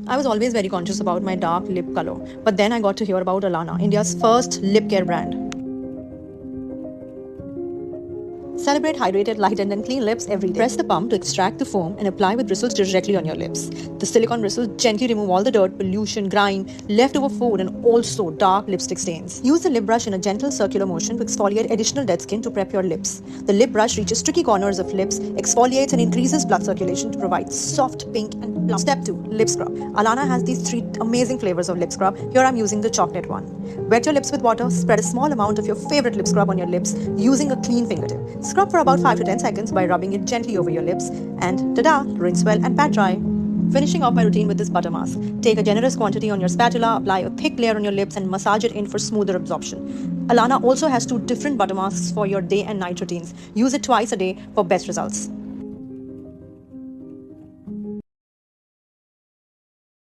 I was always very conscious about my dark lip color, but then I got to hear about ALANNA, India's first lip care brand. Celebrate hydrated, lightened, and clean lips every day. Press the pump to extract the foam and apply with bristles directly on your lips. The silicone bristles gently remove all the dirt, pollution, grime, leftover food, and also dark lipstick stains. Use the lip brush in a gentle circular motion to exfoliate additional dead skin to prep your lips. The lip brush reaches tricky corners of lips, exfoliates, and increases blood circulation to provide soft, pink, and plump. Step 2. Lip scrub. ALANNA has these 3 amazing flavors of lip scrub. Here I'm using the chocolate one. Wet your lips with water, spread a small amount of your favorite lip scrub on your lips using a clean fingertip. Scrub for about 5 to 10 seconds by rubbing it gently over your lips, and ta-da, rinse well and pat dry. Finishing off my routine with this butter mask. Take a generous quantity on your spatula, apply a thick layer on your lips, and massage it in for smoother absorption. ALANNA also has 2 different butter masks for your day and night routines. Use it twice a day for best results.